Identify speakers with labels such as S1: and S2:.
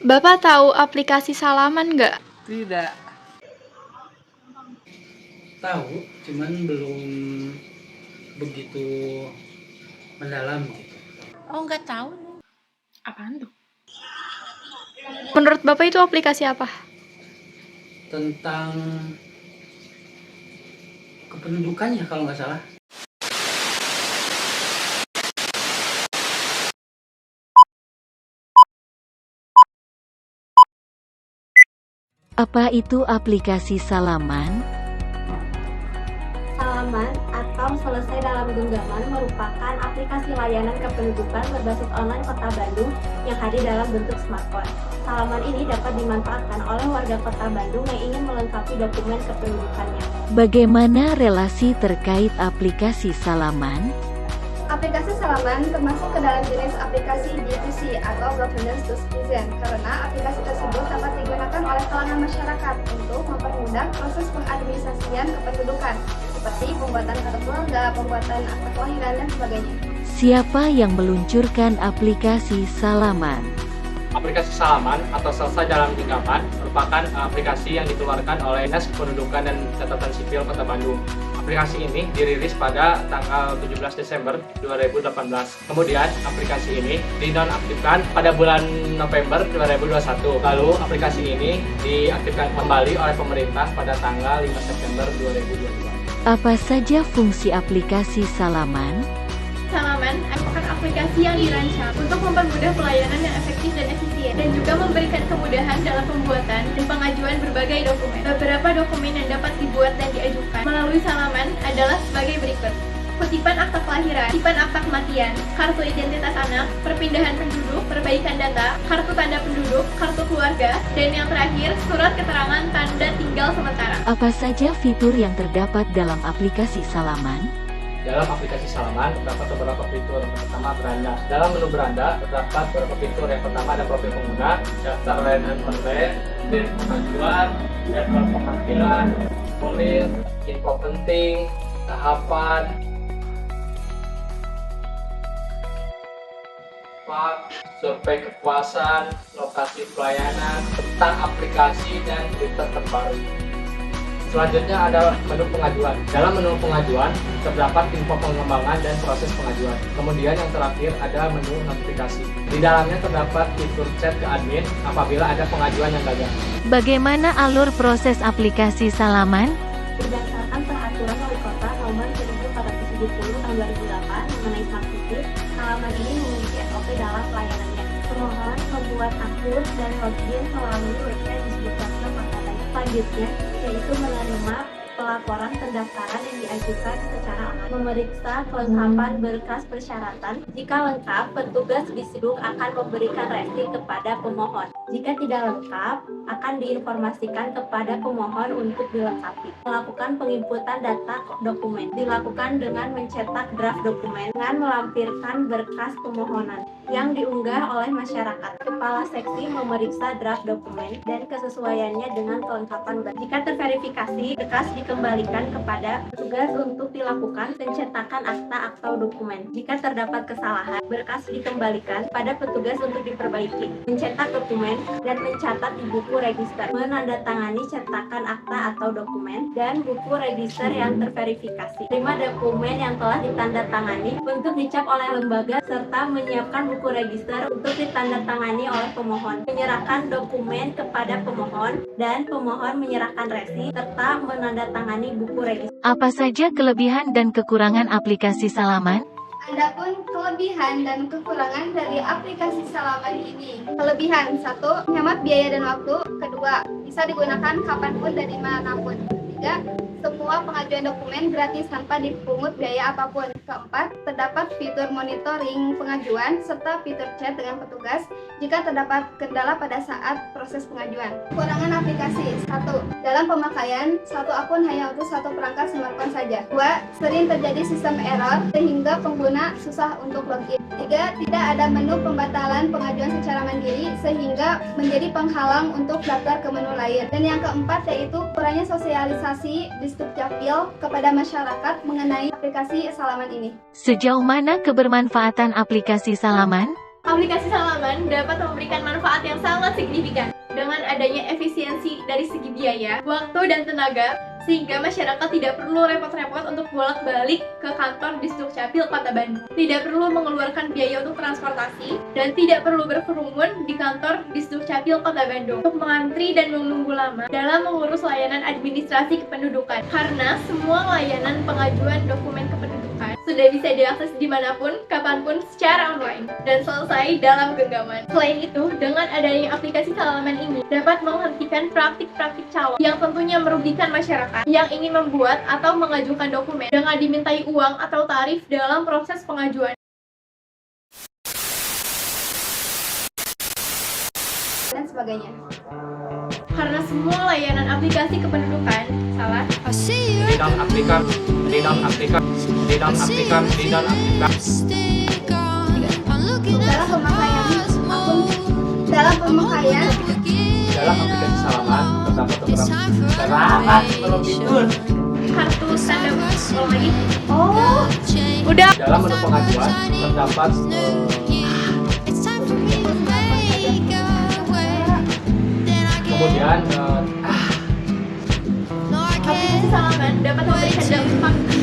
S1: Bapak tahu aplikasi salaman nggak?
S2: Tidak. Tahu, cuman belum begitu mendalam gitu.
S3: Oh, nggak tahu.
S1: Apaan tuh? Menurut Bapak itu aplikasi apa?
S2: Tentang kependudukannya kalau nggak salah.
S4: Apa itu aplikasi salaman?
S5: Salaman atau Selesai dalam Genggaman merupakan aplikasi layanan kependudukan berbasis online Kota Bandung yang hadir dalam bentuk smartphone. Salaman ini dapat dimanfaatkan oleh warga Kota Bandung yang ingin melengkapi dokumen kependudukannya.
S4: Bagaimana relasi terkait aplikasi salaman?
S5: Aplikasi salaman termasuk ke dalam jenis aplikasi B2C atau Governance to Citizen karena aplikasi tersebut dapat digunakan oleh kalangan masyarakat untuk mempermudah proses pengadministrasian kependudukan seperti pembuatan kartu keluarga, pembuatan akta kelahiran, dan sebagainya.
S4: Siapa yang meluncurkan aplikasi salaman?
S6: Aplikasi salaman atau Selesai dalam Genggaman merupakan aplikasi yang dikeluarkan oleh Dinas Kependudukan dan Catatan Sipil Kota Bandung. Aplikasi ini dirilis pada tanggal 17 Desember 2018. Kemudian aplikasi ini dinonaktifkan pada bulan November 2021. Lalu aplikasi ini diaktifkan kembali oleh pemerintah pada tanggal 5 September 2022.
S4: Apa saja fungsi aplikasi salaman?
S1: Salaman merupakan aplikasi yang dirancang untuk mempermudah pelayanan yang efektif dan efisien dan juga memberikan kemudahan dalam pembuatan dan pengajuan berbagai dokumen. Beberapa dokumen yang dapat dibuat dan diajukan melalui salaman adalah sebagai berikut: kutipan akta kelahiran, kutipan akta kematian, kartu identitas anak, perpindahan penduduk, perbaikan data, kartu tanda penduduk, kartu keluarga, dan yang terakhir, surat keterangan tanda tinggal sementara.
S4: Apa saja fitur yang terdapat dalam aplikasi salaman?
S6: Dalam aplikasi salaman terdapat beberapa fitur. Pertama, beranda. Dalam menu beranda terdapat beberapa fitur. Yang pertama ada profil pengguna, daftar layanan online, dan pengajuan, daftar pemanggilan, formulir, info penting, tahapan, survei kepuasan, lokasi pelayanan, tentang aplikasi, dan berita terbaru. Selanjutnya ada menu pengajuan. Dalam menu pengajuan terdapat info pengembangan dan proses pengajuan. Kemudian yang terakhir ada menu notifikasi. Di dalamnya terdapat fitur chat ke admin apabila ada pengajuan yang gagal.
S4: Bagaimana alur proses aplikasi salaman?
S5: Berdasarkan peraturan Wali Kota Nomor 1470 Tahun 2008 mengenai Smart City, salaman ini memiliki SOP dalam pelayanannya. Pemohon membuat akun dan login melalui website Disdukcapil Kota Bandung. Selanjutnya, yaitu menerima pelaporan pendaftaran yang diajukan secara online, memeriksa kelengkapan berkas persyaratan. Jika lengkap, petugas Disduk akan memberikan resi kepada pemohon. Jika tidak lengkap, akan diinformasikan kepada pemohon untuk dilengkapi. Melakukan penginputan data dokumen dilakukan dengan mencetak draft dokumen dengan melampirkan berkas pemohonan yang diunggah oleh masyarakat. Kepala seksi memeriksa draft dokumen dan kesesuaiannya dengan kelengkapan berkas. Jika terverifikasi, berkas dikembalikan kepada petugas untuk dilakukan pencetakan akta atau dokumen. Jika terdapat kesalahan, berkas dikembalikan pada petugas untuk diperbaiki, mencetak dokumen, dan mencatat di buku register, menandatangani cetakan akta atau dokumen, dan buku register yang terverifikasi. Terima dokumen yang telah ditandatangani untuk dicap oleh lembaga, serta menyiapkan buku register untuk ditandatangani oleh pemohon. Menyerahkan dokumen kepada pemohon, dan pemohon menyerahkan resi, serta menandatangani buku register.
S4: Apa saja kelebihan dan kekurangan aplikasi salaman?
S5: Adapun kelebihan dan kekurangan dari aplikasi salaman ini. Kelebihan: 1. Menghemat biaya dan waktu. 2. Bisa digunakan kapanpun dan dimanapun. 3. Semua pengajuan dokumen gratis tanpa dipungut biaya apapun. 4. Terdapat fitur monitoring pengajuan serta fitur chat dengan petugas jika terdapat kendala pada saat proses pengajuan. Kekurangan aplikasi: 1. Dalam pemakaian, satu akun hanya untuk satu perangkat smartphone saja. 2. Sering terjadi sistem error sehingga pengguna susah untuk login. 3. Tidak ada menu pembatalan pengajuan secara mandiri sehingga menjadi penghalang untuk daftar ke menu lain. Dan yang keempat yaitu kurangnya sosialisasi Disdukcapil kepada masyarakat mengenai aplikasi salaman ini.
S4: Sejauh mana kebermanfaatan aplikasi salaman?
S1: Aplikasi Salaman dapat memberikan manfaat yang sangat signifikan dengan adanya efisiensi dari segi biaya, waktu, dan tenaga, sehingga masyarakat tidak perlu repot-repot untuk bolak-balik ke kantor di Dukcapil Kota Bandung. Tidak perlu mengeluarkan biaya untuk transportasi dan tidak perlu berkerumun di kantor di Dukcapil Kota Bandung untuk mengantri dan menunggu lama dalam mengurus layanan administrasi kependudukan. Karena semua layanan pengajuan dokumen kependudukan sudah bisa diakses dimanapun, kapanpun secara online dan selesai dalam genggaman. Selain itu, dengan adanya aplikasi Salaman ini dapat menghentikan praktik-praktik calon yang tentunya merugikan masyarakat yang ingin membuat atau mengajukan dokumen dengan dimintai uang atau tarif dalam proses pengajuan dan sebagainya. Karena semua layanan aplikasi kependudukan
S6: di dalam aplikasi Salaman terdapat beberapa
S2: Belum tidur.
S1: kartu tanda ulang lagi. Oh, udah.
S6: dalam menu pengajuan terdapat kemudian
S1: Aplikasi Salaman dapat memberikan dampak